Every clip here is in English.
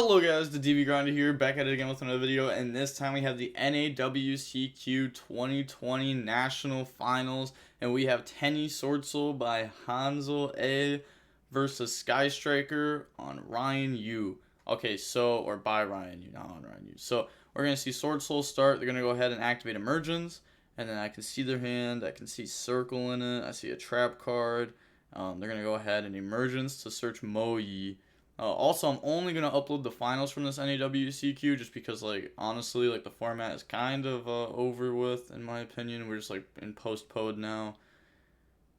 Hello guys, the DV Grinder here, back at it again with another video, and this time we have the NAWCQ 2020 National Finals, and we have Tenny SwordSoul by Hansel A versus Sky Striker on Ryan Yu. Okay, so, or by Ryan Yu, not on Ryan Yu. So, we're going to see SwordSoul start, they're going to go ahead and activate Emergence, and then I can see their hand, I can see Circle in it, I see a Trap card, they're going to go ahead and Emergence to search Moyi. Also, I'm only going to upload the finals from this NAWCQ just because, like, honestly, like, the format is kind of over with, in my opinion. We're just, like, in post-pod now.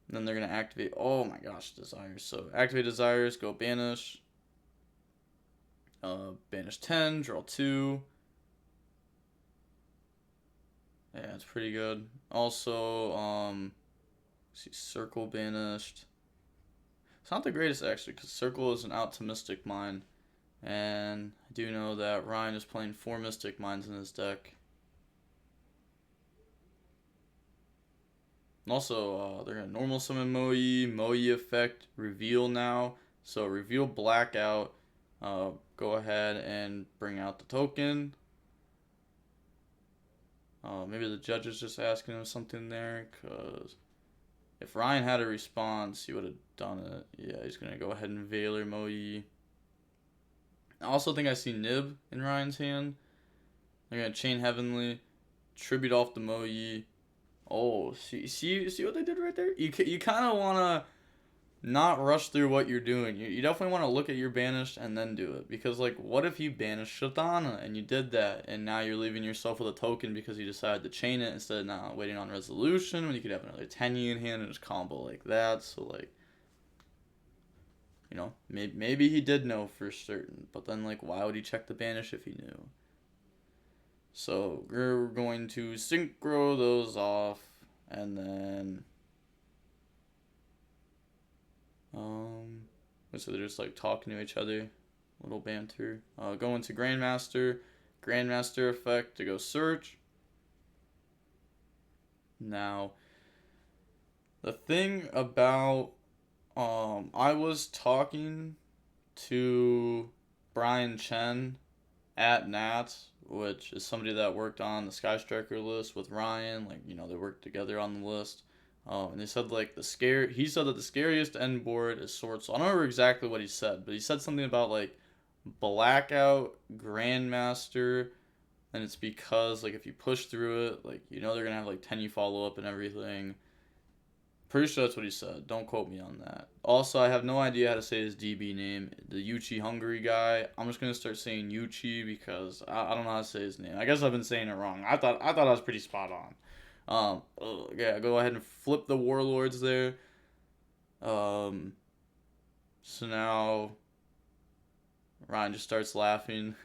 And then they're going to activate, oh my gosh, Desires. So, activate Desires, go Banish. Banish 10, draw 2. Yeah, it's pretty good. Also, see, Circle banished. It's not the greatest, actually, because Circle is an out to Mystic Mine. And I do know that Ryan is playing 4 Mystic Mines in his deck. And also, they're going to normal summon Moyi. Moyi effect, reveal now. So, reveal Blackout. Go ahead and bring out the token. Maybe the judge is just asking him something there, because if Ryan had a response, he would have done it. Yeah, he's going to go ahead and Veiler Moyi. I also think I see Nib in Ryan's hand. They're going to Chain Heavenly, Tribute off the Moyi. Oh, see what they did right there? You kind of want to not rush through what you're doing. You definitely want to look at your banished and then do it. Because, like, what if you banished Shatana and you did that, and now you're leaving yourself with a token because you decided to chain it instead of now waiting on resolution when you could have another Tenny in hand and just combo like that. So, like, you know, maybe he did know for certain, but then, like, why would he check the banish if he knew? So, we're going to synchro those off, and then so they're just like talking to each other, little banter. Go into Grandmaster effect to go search. Now, the thing about I was talking to Brian Chen at Nats, which is somebody that worked on the Sky Striker list with Ryan. Like, you know, they worked together on the list. And they said, like, he said that the scariest end board is SwordSoul. I don't remember exactly what he said, but he said something about, like, Blackout, Grandmaster, and it's because, like, if you push through it, like, you know they're going to have, like, Tenny follow-up and everything. Pretty sure that's what he said. Don't quote me on that. Also, I have no idea how to say his DB name. The Yuchi Hungary guy. I'm just going to start saying Yuchi because I don't know how to say his name. I guess I've been saying it wrong. I thought I was pretty spot on. Yeah, go ahead and flip the Warlords there. So now Ryan just starts laughing.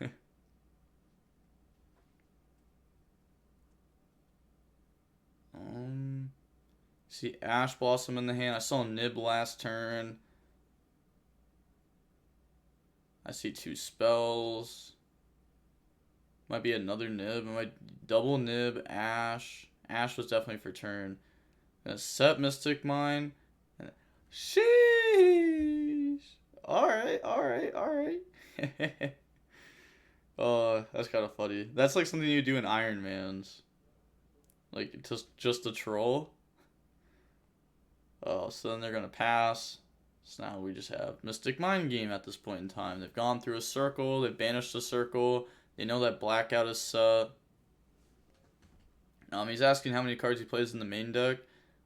See Ash Blossom in the hand. I saw Nib last turn. I see 2 spells. Might be another Nib. I might double Nib, Ash. Ash was definitely for turn. Gonna set Mystic Mine. Sheesh. Alright. Oh, that's kind of funny. That's like something you do in Iron Man's. Like, just a troll. Oh, so then they're gonna pass. So now we just have Mystic Mind game at this point in time. They've gone through a circle. They've banished a circle. They know that Blackout is set. He's asking how many cards he plays in the main deck.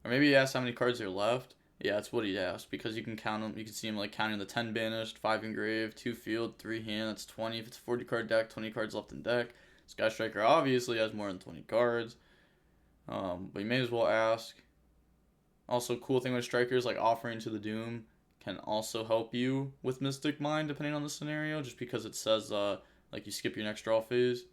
Or maybe he asked how many cards are left. Yeah, that's what he asked. Because you can count them. You can see him like counting the 10 banished, 5 engraved, 2 field, 3 hand. That's 20. If it's a 40 card deck, 20 cards left in deck. Sky Striker obviously has more than 20 cards. But you may as well ask. Also, cool thing with Strikers, like offering to the Doom can also help you with Mystic Mind depending on the scenario. Just because it says like you skip your next draw phase.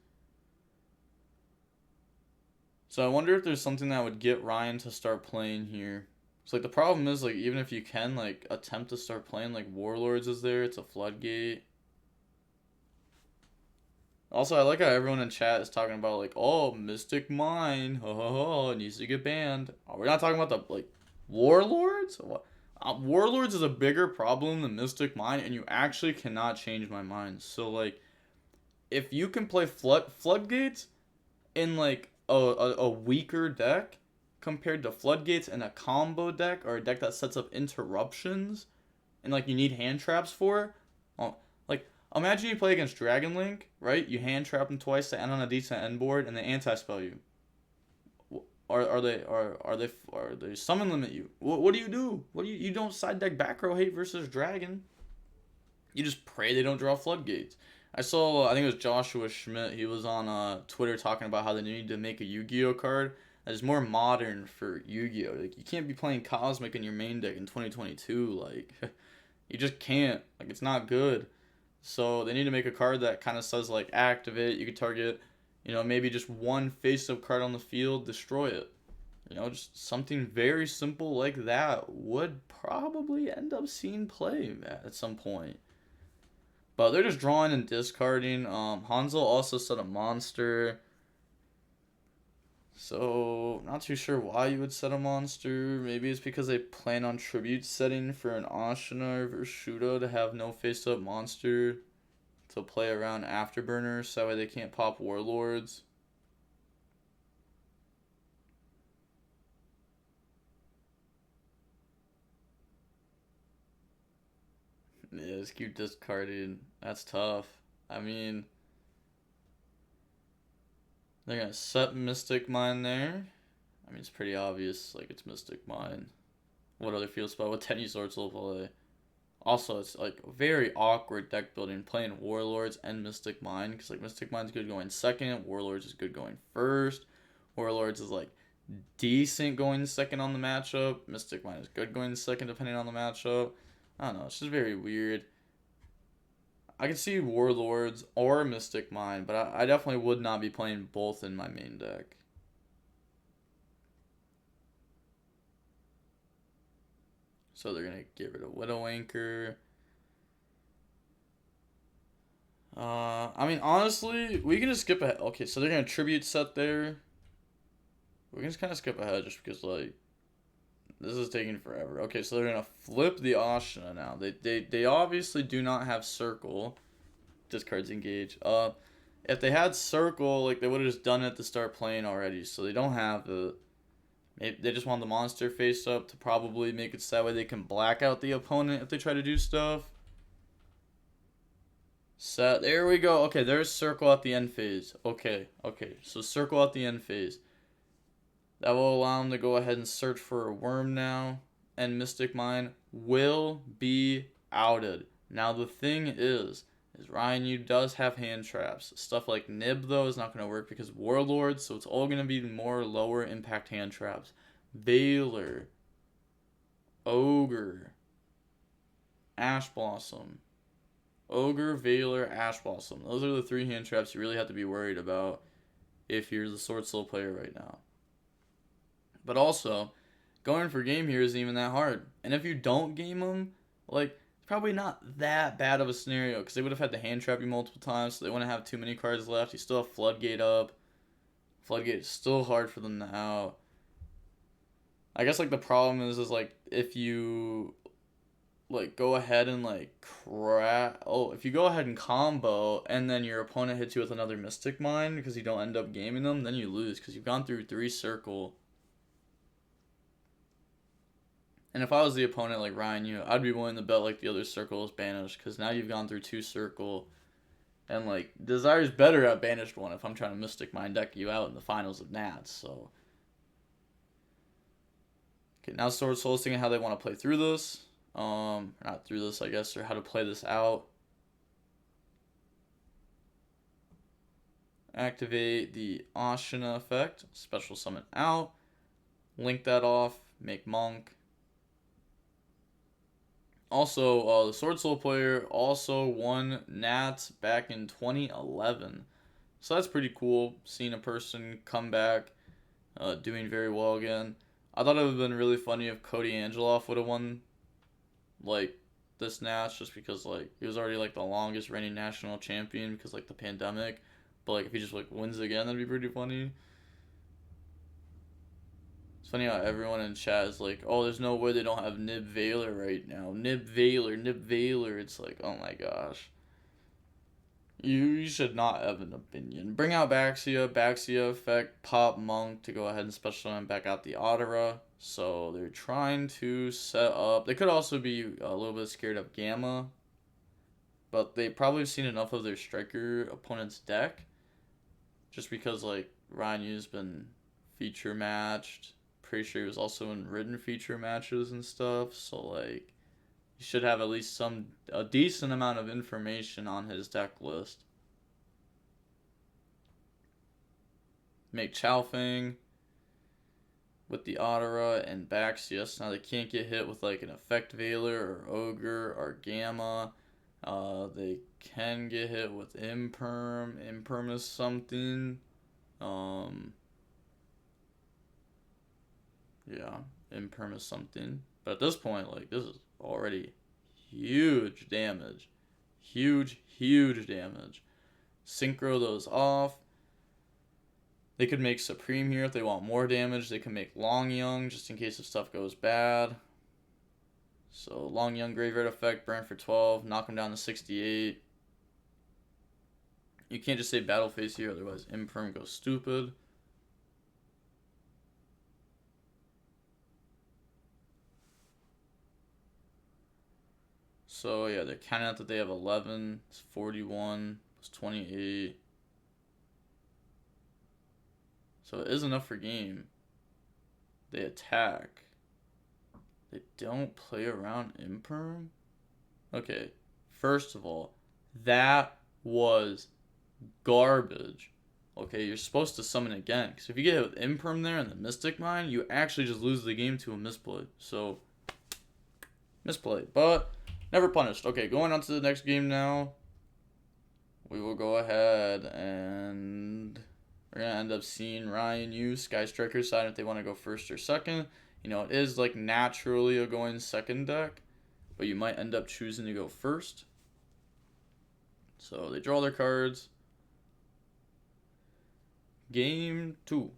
So I wonder if there's something that would get Ryan to start playing here. So like the problem is, like, even if you can like attempt to start playing, like Warlords is there, it's a floodgate. Also, I like how everyone in chat is talking about like, oh, Mystic Mine, it needs to get banned. Oh, we're not talking about the like Warlords. Warlords is a bigger problem than Mystic Mine, and you actually cannot change my mind. So like, if you can play floodgates in like a weaker deck compared to floodgates in a combo deck or a deck that sets up interruptions and like you need hand traps for, like imagine you play against Dragon Link, right? You hand trap them twice to end on a decent end board, and they anti-spell you. Are they summon limit you? What do you do? You don't side deck back row hate versus Dragon. You just pray they don't draw floodgates. I saw, I think it was Joshua Schmidt. He was on Twitter talking about how they need to make a Yu-Gi-Oh card that is more modern for Yu-Gi-Oh. Like you can't be playing Cosmic in your main deck in 2022. Like you just can't. Like it's not good. So they need to make a card that kind of says like activate. You could target, maybe just one face-up card on the field, destroy it. Just something very simple like that would probably end up seeing play at some point. But they're just drawing and discarding. Hanzo also set a monster. So, not too sure why you would set a monster. Maybe it's because they plan on tribute setting for an Ashina or Shudo to have no face-up monster to play around Afterburners, so that way they can't pop Warlords. Yeah, just keep discarding. That's tough. I mean, they're gonna set Mystic Mine there. I mean, it's pretty obvious, like, it's Mystic Mine. What other field spell would Tenny SwordSoul play? Also, it's, like, very awkward deck building, playing Warlords and Mystic Mine, because, like, Mystic Mine's good going second, Warlords is good going first. Warlords is, like, decent going second on the matchup. Mystic Mine is good going second depending on the matchup. I don't know, it's just very weird. I could see Warlords or Mystic Mine, but I definitely would not be playing both in my main deck. So they're going to get rid of Widow Anchor. I mean, honestly, we can just skip ahead. Okay, so they're going to tribute set there. We can just kind of skip ahead just because, like, this is taking forever. Okay, so they're going to flip the Ashina now. They obviously do not have Circle. Discards engage. If they had Circle, like, they would have just done it to start playing already. So they don't have the... They just want the monster face up to probably make it so that way they can black out the opponent if they try to do stuff. Set. There we go. Okay, there's Circle at the end phase. Okay. So Circle at the end phase. That will allow them to go ahead and search for a worm now. And Mystic Mine will be outed. Now the thing is Ryan does have hand traps. Stuff like Nib, though, is not going to work because Warlords, so it's all going to be more lower impact hand traps. Veiler, Ogre, Ash Blossom. Ogre, Veiler, Ash Blossom. Those are the 3 hand traps you really have to be worried about if you're the SwordSoul player right now. But also, going for game here isn't even that hard. And if you don't game them, like, probably not that bad of a scenario because they would have had to hand trap you multiple times, so they wouldn't have too many cards left. You still have Floodgate up. Floodgate is still hard for them to out. I guess like the problem is like if you like go ahead and like if you go ahead and combo and then your opponent hits you with another Mystic Mine because you don't end up gaming them, then you lose because you've gone through 3 Circle. And if I was the opponent like Ryan, I'd be willing to bet like the other Circle is banished because now you've gone through 2 Circle. And like Desire's better at banished one if I'm trying to Mystic Mine deck you out in the finals of Nats. So okay, now SwordSoul's thinking how they want to play through this. Not through this, I guess, or how to play this out. Activate the Ashina effect, special summon out, link that off, make Monk. Also, the SwordSoul player also won Nats back in 2011. So that's pretty cool, seeing a person come back, doing very well again. I thought it would have been really funny if Cody Angeloff would have won, like, this Nats, just because, like, he was already, like, the longest reigning national champion because, like, the pandemic. But, like, if he just, like, wins again, that'd be pretty funny. It's funny how everyone in chat is like, oh, there's no way they don't have Nib Veiler right now. Nib Veiler. It's like, oh my gosh. You should not have an opinion. Bring out Baxia effect, pop Monk to go ahead and special summon back out the Audera. So they're trying to set up. They could also be a little bit scared of Gamma, but they probably have seen enough of their striker opponent's deck. Just because like Ryan Yu's been feature matched. Pretty sure he was also in written feature matches and stuff. So like you should have at least a decent amount of information on his deck list. Make Chaofeng with the Audera and Baxius. Now they can't get hit with like an Effect Veiler or Ogre or Gamma. They can get hit with Imperm. Imperm is something. Yeah, Imperm is something. But at this point, like, this is already huge damage. Huge damage. Synchro those off. They could make Supreme here if they want more damage. They can make Long Young just in case if stuff goes bad. So Long Young Graveyard effect, burn for 12, knock him down to 68. You can't just say Battle Face here, otherwise Imperm goes stupid. So yeah, they're counting out that they have 11. It's 41. It's 28. So it is enough for game. They attack. They don't play around Imperm? Okay, first of all, that was garbage. Okay, you're supposed to summon again. Because if you get hit with Imperm there in the Mystic Mine, you actually just lose the game to a misplay. So, misplay. But, never punished. Okay, going on to the next game now. We will go ahead and we're going to end up seeing Ryan Yu, Sky Striker side if they want to go first or second. You know, it is like naturally a going second deck, but you might end up choosing to go first. So they draw their cards. Game 2.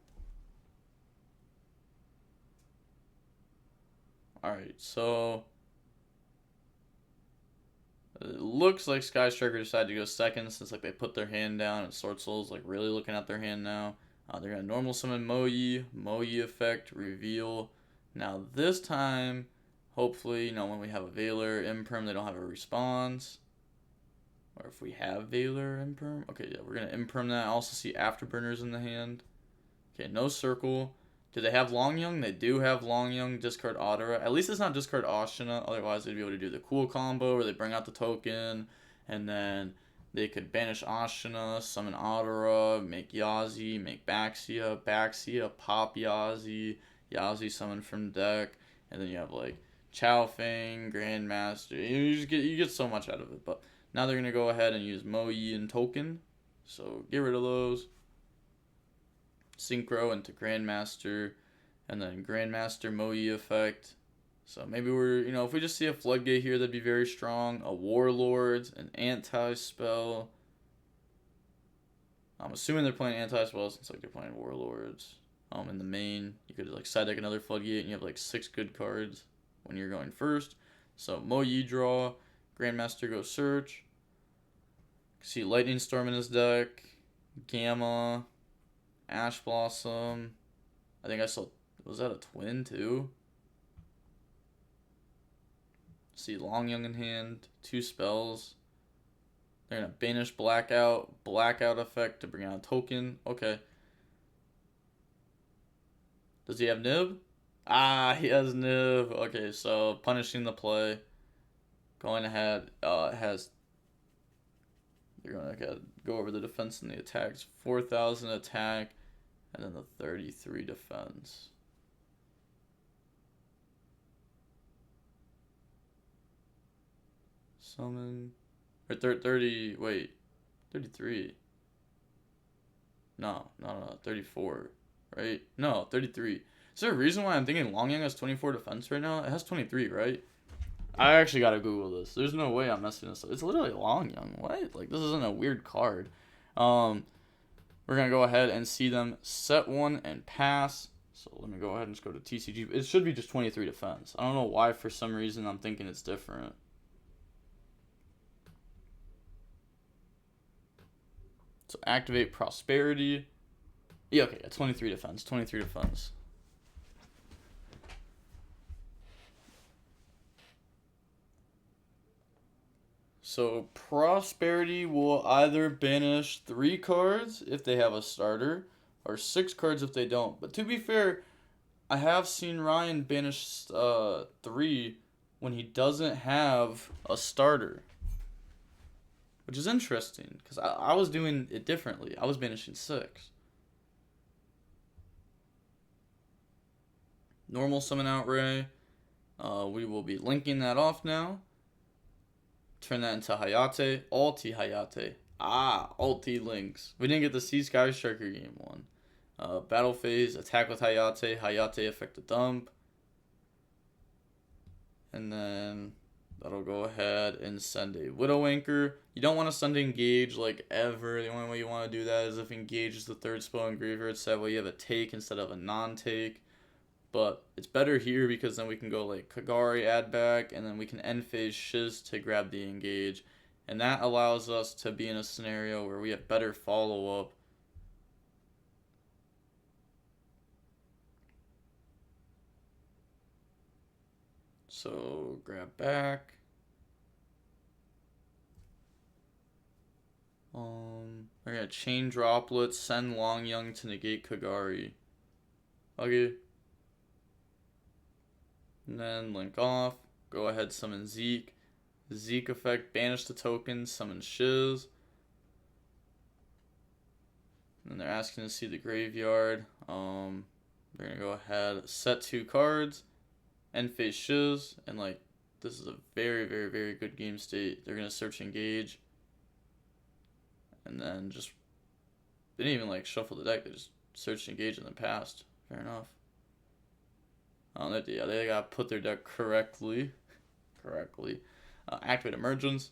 Alright, so it looks like Sky Striker decided to go second since like they put their hand down and SwordSoul's like really looking at their hand now. They're going to normal summon Moyi effect, reveal. Now this time, hopefully, you know, when we have a Veiler, Imperm, they don't have a response. Or if we have Veiler, Imperm. Okay, yeah, we're going to Imperm that. I also see Afterburners in the hand. Okay, no circle. Do they have Long Young? They do have Long Young, discard Audera. At least it's not discard Ashina. Otherwise, they'd be able to do the cool combo where they bring out the token. And then they could banish Ashina, summon Audera, make Yazi, make Baxia, pop Yazi. Yazi summon from deck. And then you have like Chaofeng, Grandmaster. You get so much out of it. But now they're going to go ahead and use Moyi and token. So get rid of those. Synchro into Grandmaster, and then Grandmaster Moyi effect. So maybe we're, you know, if we just see a Floodgate here, that'd be very strong. A Warlords, an Anti-Spell. I'm assuming they're playing Anti-Spell since like they're playing Warlords. In the main, you could like side deck another Floodgate, and you have like 6 good cards when you're going first. So Moyi draw, Grandmaster go search. See Lightning Storm in his deck, Gamma. Ash Blossom. I think I saw. Was that a twin too? See Long Young in hand. 2 spells. They're gonna banish Blackout. Blackout effect to bring out a token. Okay. Does he have Nib? Ah, he has Nib. Okay, so punishing the play. Going ahead. Has. They're gonna go over the defense and the attacks. 4,000 attack. And then the 33 defense. Summon. Or 30. Wait. 33. No. 34. Right? No, 33. Is there a reason why I'm thinking Long Young has 24 defense right now? It has 23, right? I actually gotta Google this. There's no way I'm messing this up. It's literally Long Young. What? Like, this isn't a weird card. We're going to go ahead and see them set one and pass. So let me go ahead and just go to TCG. It should be just 23 defense. I don't know why for some reason I'm thinking it's different. So activate Prosperity. Yeah, okay, 23 defense. 23 defense. So Prosperity will either banish 3 cards if they have a starter, or 6 cards if they don't. But to be fair, I have seen Ryan banish 3 when he doesn't have a starter. Which is interesting, because I was doing it differently. I was banishing 6. Normal summon out Ray. We will be linking that off now. Turn that into Hayate. Ulti Hayate. Ulti links. We didn't get the see Sky Striker game 1. Battle phase, attack with Hayate. Hayate affect the dump. And then that'll go ahead and send a Widow Anchor. You don't want to send Engage like ever. The only way you want to do that is if Engage is the 3rd spell in Graveyard. So that way you have a take instead of a non-take. But it's better here because then we can go like Kagari add back, and then we can end phase Shiz to grab the Engage. And that allows us to be in a scenario where we have better follow-up. So grab back. We're gonna chain Droplet, send Long Young to negate Kagari. Okay. And then link off. Go ahead, summon Zeke. Zeke effect, banish the token, summon Shiz. And they're asking to see the graveyard. They're gonna go ahead, set 2 cards, end phase Shiz, and like this is a very, very, very good game state. They're gonna search Engage. And then just they didn't even like shuffle the deck, they just searched Engage and then passed. Fair enough. They gotta put their deck correctly. Activate Emergence.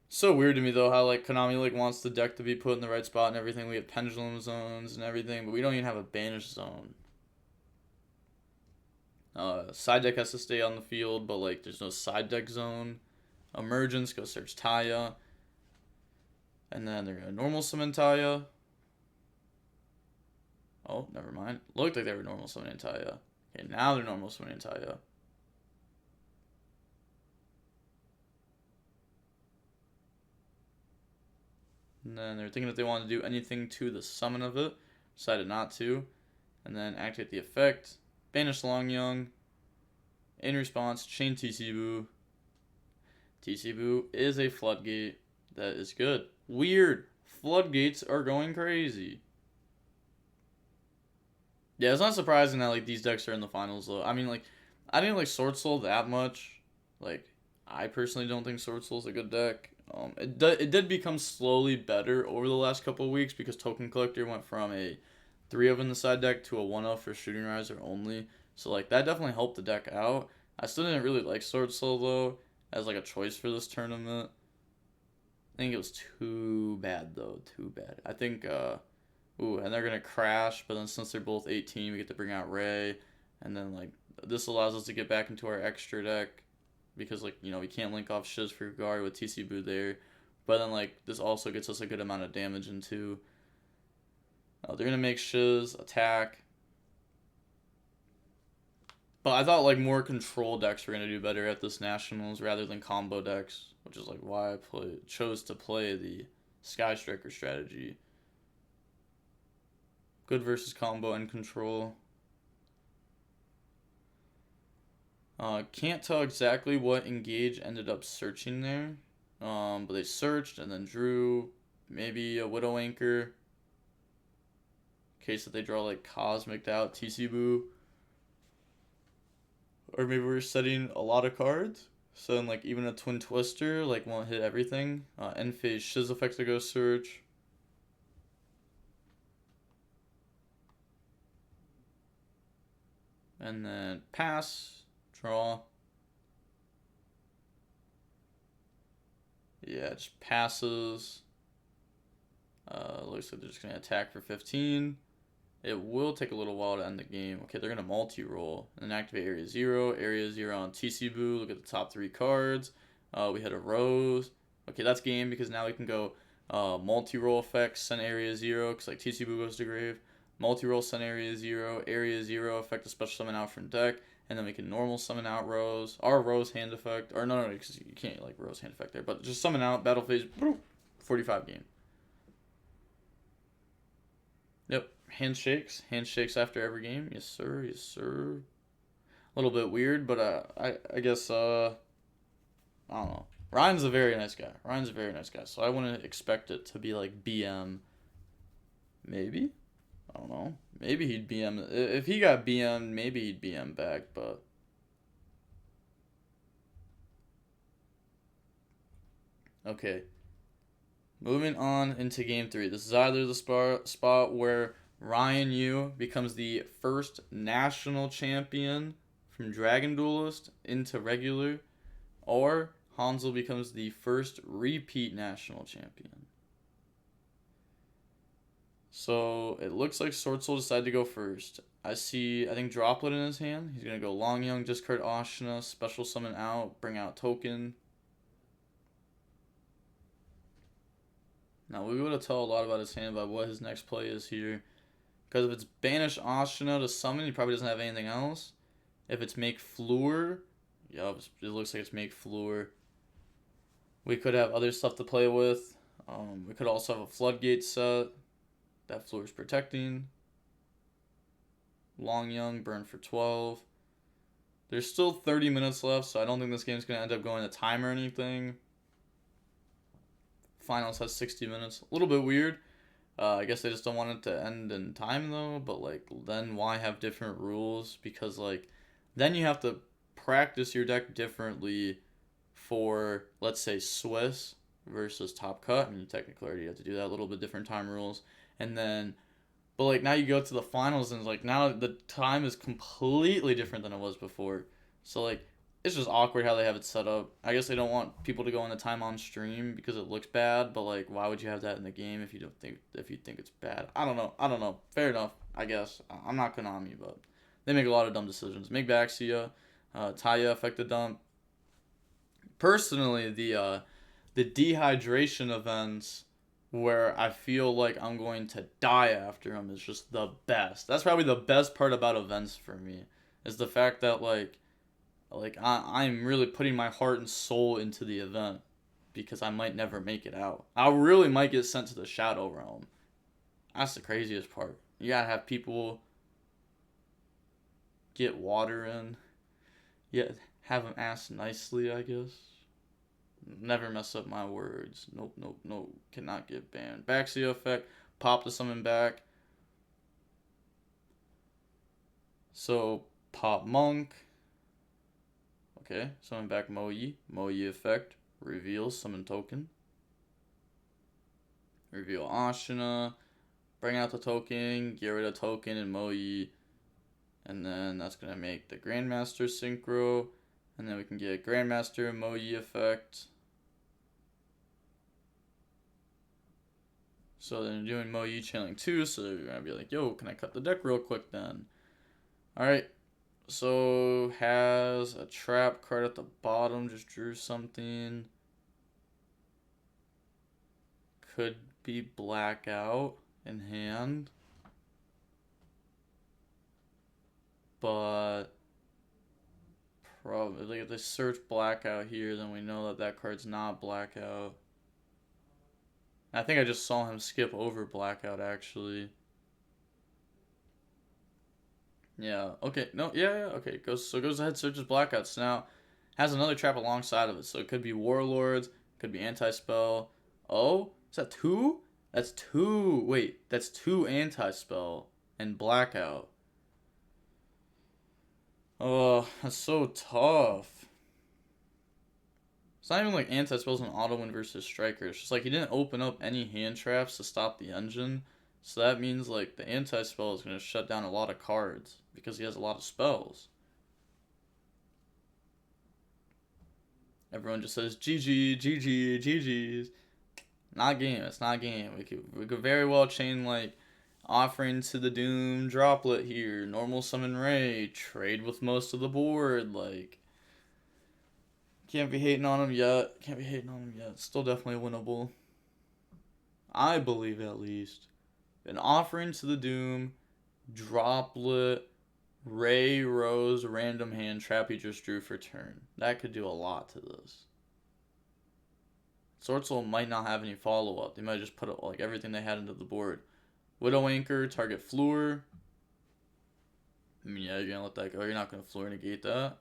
So weird to me though how like Konami like wants the deck to be put in the right spot and everything. We have pendulum zones and everything, but we don't even have a banish zone. Side deck has to stay on the field, but like there's no side deck zone. Emergence, go search Taya. And then they're gonna normal summon Taya. Oh, never mind. Looked like they were normal summoning Taya. Okay, now they're normal summoning Taya. And then they're thinking if they want to do anything to the summon of it. Decided not to. And then activate the effect. Banish Long Young. In response, chain TC Boo. TC Boo is a floodgate. That is good. Weird. Floodgates are going crazy. Yeah, it's not surprising that like these decks are in the finals though. I mean, like, I didn't like SwordSoul that much. Like, I personally don't think SwordSoul's a good deck. It did become slowly better over the last couple of weeks because Token Collector went from a 3-of in the side deck to a 1-of for Shooting Riser only. So like that definitely helped the deck out. I still didn't really like SwordSoul though as like a choice for this tournament. I think it was too bad though. Too bad. I think and they're gonna crash, but then since they're both 18, we get to bring out Ray, and then like this allows us to get back into our extra deck, because like we can't link off Shiz for Kagari with TC Boo there, but then like this also gets us a good amount of damage into. They're gonna make Shiz attack, but I thought like more control decks were gonna do better at this Nationals rather than combo decks, which is like why I chose to play the Sky Striker strategy. Good versus combo and control. Can't tell exactly what Engage ended up searching there. But they searched and then drew maybe a Widow Anchor. In case that they draw like Cosmic out TC Boo. Or maybe we're setting a lot of cards. So then like even a Twin Twister like won't hit everything. End phase Shiz effect to go search. And then pass, draw. Yeah, just passes. Looks like they're just going to attack for 15. It will take a little while to end the game. Okay, they're going to multi-roll. And then activate Area 0. Area 0 on TC Boo. Look at the top 3 cards. We hit a Rose. Okay, that's game because now we can go Multi-roll effects, send area 0, because like TC Boo goes to grave. Multi-roll, send area 0, area 0, effect a special summon out from deck, and then we can normal summon out Rose. Our Rose hand effect, or no, because you can't like Rose hand effect there, but just summon out, battle phase, 45 game. Yep, handshakes after every game. Yes, sir, yes, sir. A little bit weird, but I guess, I don't know. Ryan's a very nice guy. So I wouldn't expect it to be like BM. Maybe? I don't know. Maybe he'd BM. If he got BM, maybe he'd BM back, but. Okay. Moving on into game 3. This is either the spot where Ryan Yu becomes the first national champion from Dragon Duelist into regular, or Hansel becomes the first repeat national champion. So it looks like SwordSoul decided to go first. I think Droplet in his hand. He's going to go Long Young, discard Ashina, special summon out, bring out token. Now we'll be able to tell a lot about his hand by what his next play is here. Because if it's banish Ashina to summon, he probably doesn't have anything else. If it's make Floor, yup, it looks like it's make Floor. We could have other stuff to play with. We could also have a Floodgate set. That Floor is protecting. Long Young, burn for 12. There's still 30 minutes left, so I don't think this game's going to end up going to time or anything. Finals has 60 minutes. A little bit weird. I guess they just don't want it to end in time, though. But, like, then why have different rules? Because, like, then you have to practice your deck differently for, let's say, Swiss versus Top Cut. I mean, you technically already have to do that. A little bit different time rules. And then, but like now you go to the finals and it's like now the time is completely different than it was before. So like it's just awkward how they have it set up. I guess they don't want people to go into time on stream because it looks bad. But like, why would you have that in the game if you think it's bad? I don't know. Fair enough. I guess I'm not Konami, but they make a lot of dumb decisions. Make Baxia, Taya affect the dump. Personally, the dehydration events where I feel like I'm going to die after them is just the best. That's probably the best part about events for me, is the fact that like I'm really putting my heart and soul into the event because I might never make it out. I really might get sent to the Shadow Realm. That's the craziest part. You gotta have people get water in. Yeah, have them ask nicely, I guess. Never mess up my words. Nope. Cannot get banned. Baxia effect. Pop to summon back. So, pop Monk. Okay, summon back Moyi. Moyi effect. Reveal summon token. Reveal Ashina. Bring out the token. Get rid of token and Moyi. And then that's going to make the Grandmaster Synchro. And then we can get Grandmaster Moyi effect. So then doing Moyi channeling 2, so you're going to be like, yo, can I cut the deck real quick then? Alright, so has a trap card at the bottom, just drew something. Could be Blackout in hand. But probably if they search Blackout here, then we know that that card's not Blackout. I think I just saw him skip over Blackout, actually. Yeah, okay. No, yeah, okay. Goes ahead, searches Blackouts. Now, has another trap alongside of it. So it could be Warlords, could be Anti-Spell. Oh, is that 2? That's 2. Wait, that's 2 Anti-Spell and Blackout. Oh, that's so tough. It's not even like Anti-Spell's an auto win versus Striker. It's just like he didn't open up any hand traps to stop the engine. So that means like the Anti-Spell is going to shut down a lot of cards because he has a lot of spells. Everyone just says GG's. Not game. It's not game. We could very well chain like Offering to the Doom Droplet here. Normal Summon Ray. Trade with most of the board. Like, can't be hating on him yet. Still definitely winnable. I believe at least, an Offering to the Doom, Droplet, Ray, Rose, random hand trap he just drew for turn. That could do a lot to this. SwordSoul might not have any follow-up. They might just put like everything they had into the board. Widow Anchor, target Fluor. I mean, yeah, you're going to let that go. You're not going to Fluor negate that.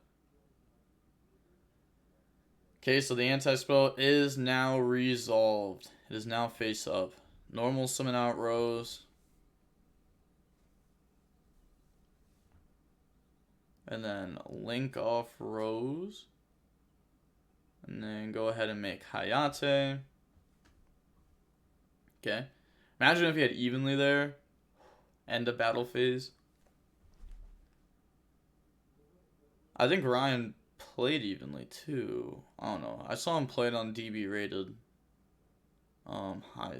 Okay, so the anti-spell is now resolved. It is now face up. Normal summon out Rose. And then link off Rose. And then go ahead and make Hayate. Okay. Imagine if you had evenly there. End of battle phase. I think Ryan played evenly too. I don't know. I saw him play it on DB rated.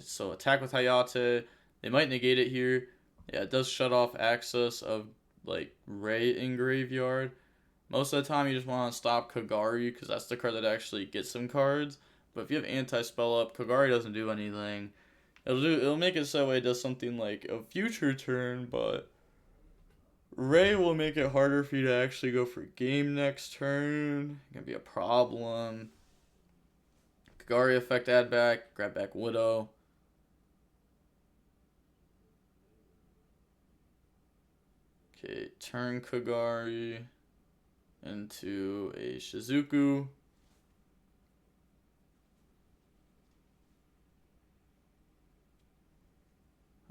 So attack with Hayate. They might negate it here. Yeah, it does shut off access of like Ray in graveyard. Most of the time you just want to stop Kagari because that's the card that actually gets some cards. But if you have anti-spell up, Kagari doesn't do anything. It'll make it so it does something like a future turn, but Ray will make it harder for you to actually go for game next turn. It can be a problem. Kagari effect add back, grab back Widow. Okay, turn Kagari into a Shizuku.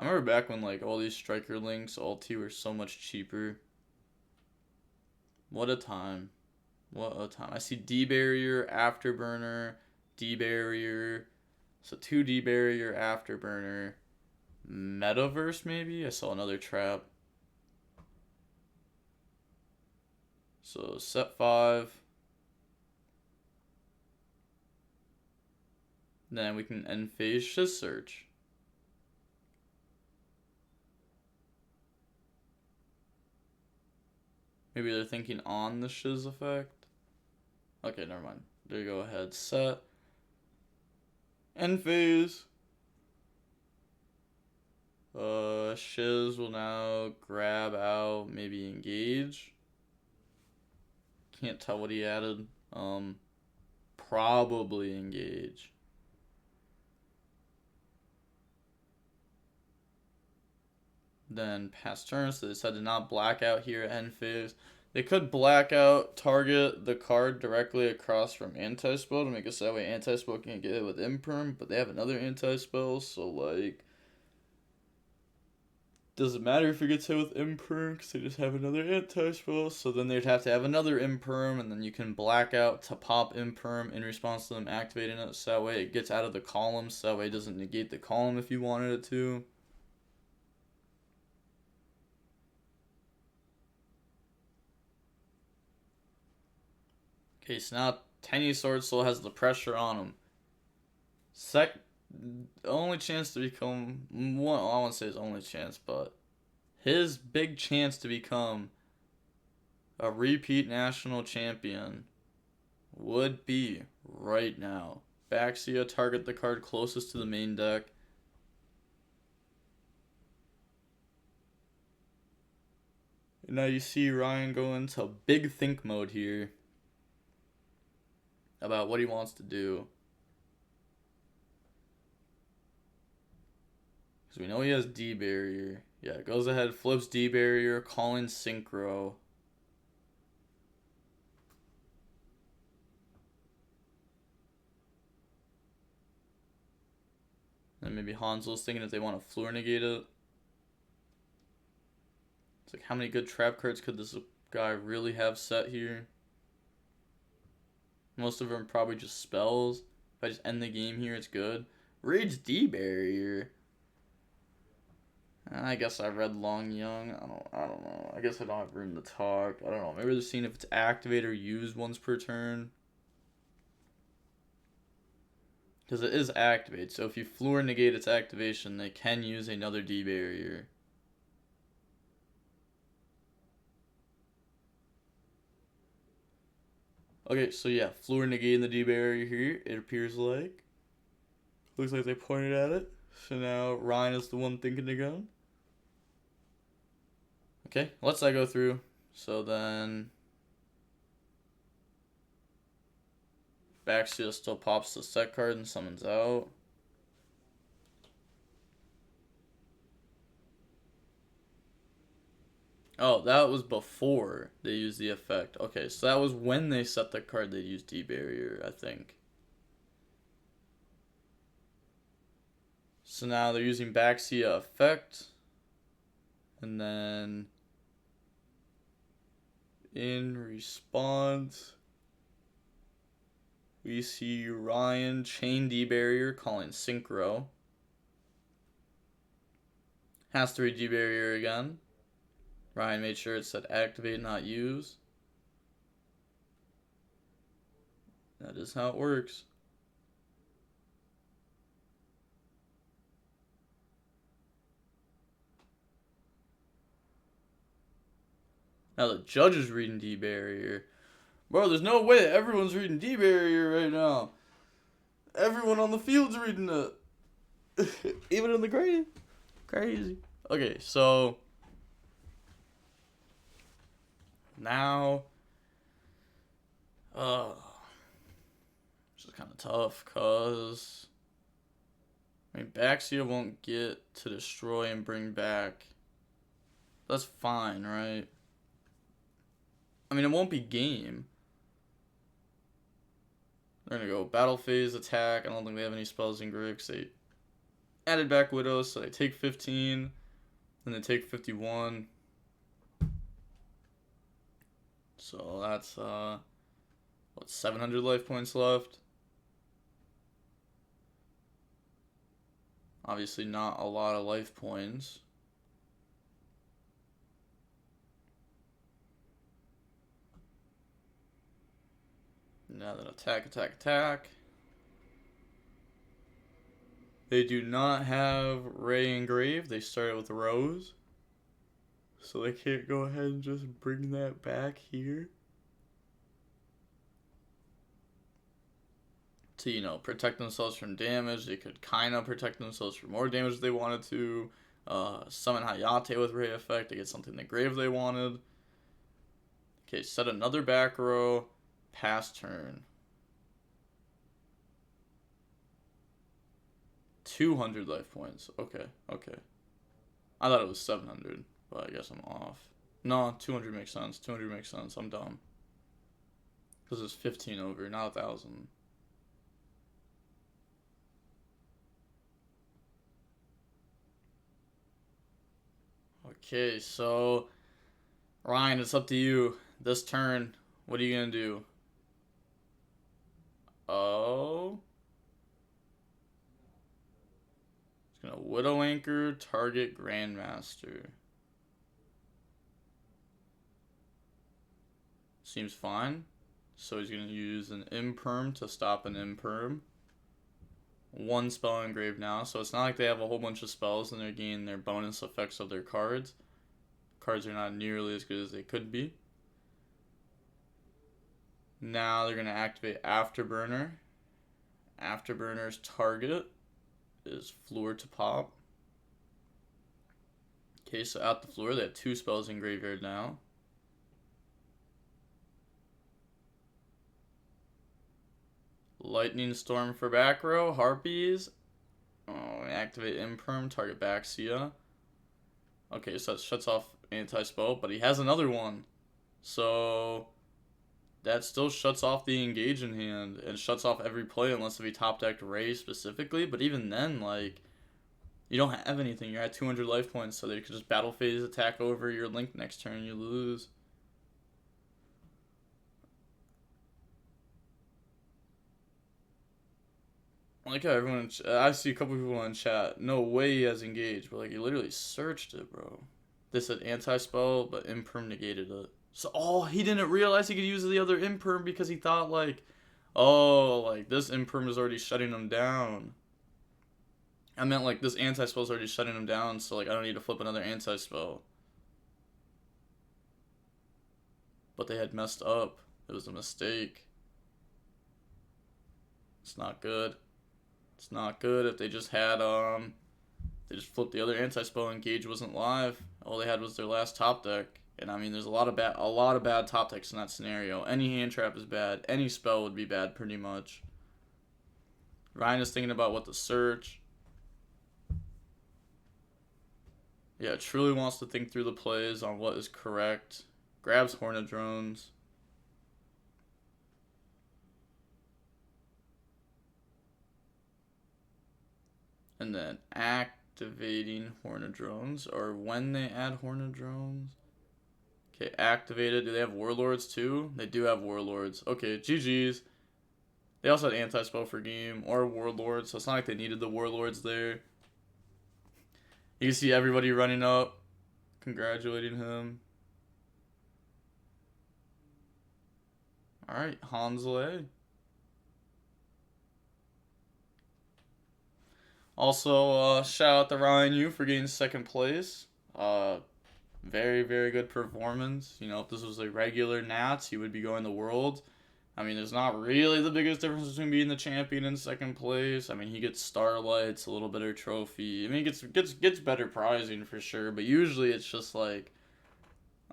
I remember back when like all these striker links, ulti were so much cheaper. What a time. What a time. I see D barrier, afterburner, D barrier. So 2 D barrier, afterburner. Metaverse maybe? I saw another trap. So set 5. Then we can end phase Shiz Search. Maybe they're thinking on the Shiz effect. Okay, never mind. There you go ahead. Set. End phase. Shiz will now grab out, maybe engage. Can't tell what he added. Probably engage. Then pass turn, so they decided to not black out here at end phase. They could black out, target the card directly across from anti-spell to make it so that way anti-spell can't get hit with imperm, but they have another anti-spell, so like doesn't matter if it gets hit with imperm because they just have another anti-spell, so then they'd have to have another imperm, and then you can black out to pop imperm in response to them activating it, so that way it gets out of the column, so that way it doesn't negate the column if you wanted it to. Okay, so now Tenny SwordSoul has the pressure on him. Only chance to become one. I won't say his only chance, but his big chance to become a repeat national champion would be right now. Baxia, target the card closest to the main deck. And now you see Ryan go into big think mode here about what he wants to do. Because we know he has D barrier. Yeah, goes ahead, flips D barrier, calling synchro. And maybe Hanzo's thinking if they want to Fluor negate it. It's like, how many good trap cards could this guy really have set here? Most of them probably just spells. If I just end the game here, it's good. Rage D barrier. I guess I read Long Young. I don't know. I guess I don't have room to talk. I don't know. Maybe they're seeing if it's activate or used once per turn. Because it is activate. So if you Fluor negate its activation, they can use another D barrier. Okay, so yeah, Fluor negating the D barrier here, it appears like. Looks like they pointed at it. So now Ryan is the one thinking again. Okay, let's go through. So then Baxia still pops the set card and summons out. Oh, that was before they used the effect. Okay, so that was when they set the card they used D-Barrier, I think. So now they're using Baxia effect. And then in response, we see Ryan chain D-Barrier calling Synchro. Has to read D-Barrier again. Ryan made sure it said activate, not use. That is how it works. Now the judge is reading D-Barrier. Bro, there's no way that everyone's reading D-Barrier right now. Everyone on the field's reading it. Even in the grave. Crazy. Okay, so now it's just kind of tough because I mean Baxia won't get to destroy and bring back. That's fine, right? I mean, it won't be game. They're gonna go battle phase attack. I don't think they have any spells in grave because they added back Widow, so they take 15, then they take 51. So that's what, 700 life points left. Obviously not a lot of life points. Now then attack, attack, attack. They do not have Ray engraved. They started with Rose. So they can't go ahead and just bring that back here. To, you know, protect themselves from damage. They could kind of protect themselves from more damage if they wanted to. Summon Hayate with Ray effect to get something in the grave they wanted. Okay, set another back row. Pass turn. 200 life points. Okay, okay. I thought it was 700, but I guess I'm off. No, 200 makes sense. 200 makes sense. I'm dumb. Because it's 15 over, not 1,000. Okay, so Ryan, it's up to you. This turn, what are you gonna do? Oh, it's gonna Widow Anchor, target Grandmaster. Seems fine. So he's gonna use an Imperm to stop an Imperm. One spell engraved now, so it's not like they have a whole bunch of spells and they're gaining their bonus effects of their cards. Cards are not nearly as good as they could be. Now they're going to activate Afterburner. Afterburner's target is Floor to pop. Okay, so at the floor, they have 2 spells in graveyard now. Lightning Storm for back row. Harpies. Oh, activate Imperm, target Baxia. Okay, so that shuts off anti-spell, but he has another one. So that still shuts off the engage in hand and shuts off every play unless if he top decked Ray specifically. But even then, like, you don't have anything. You're at 200 life points, so they could just battle phase attack over your Link next turn. You lose. I like how everyone, I see a couple people in chat. No way he has engaged, but like he literally searched it, bro. This said anti-spell, but Imperm negated it. So, oh, he didn't realize he could use the other Imperm because he thought like, oh, like this Imperm is already shutting him down. I meant like this anti-spell is already shutting him down, so like I don't need to flip another anti-spell. But they had messed up. It was a mistake. It's not good. It's not good if they just had just flipped the other anti-spell and Gage wasn't live. All they had was their last top deck. And I mean, there's a lot of bad top decks in that scenario. Any hand trap is bad. Any spell would be bad, pretty much. Ryan is thinking about what to search. Yeah, truly wants to think through the plays on what is correct. Grabs Hornet Drones. And then activating Hornet Drones, or when they add Hornet Drones. Okay, activated. Do they have Warlords too? They do have Warlords. Okay, GG's. They also had anti-spell for game or Warlords, so it's not like they needed the Warlords there. You can see everybody running up, congratulating him. Alright, Hansel. Also, shout out to Ryan Yu for getting second place. Very, very good performance. You know, if this was a regular Nats, he would be going to Worlds. I mean, there's not really the biggest difference between being the champion and second place. I mean, he gets starlights, a little better trophy. I mean, he gets better prizing for sure, but usually it's just like,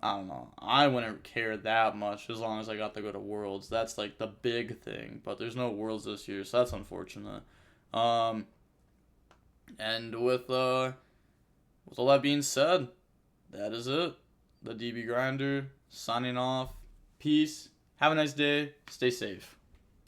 I don't know. I wouldn't care that much as long as I got to go to Worlds. That's like the big thing, but there's no Worlds this year, so that's unfortunate. And with all that being said, that is it. The DB Grinder signing off. Peace. Have a nice day. Stay safe.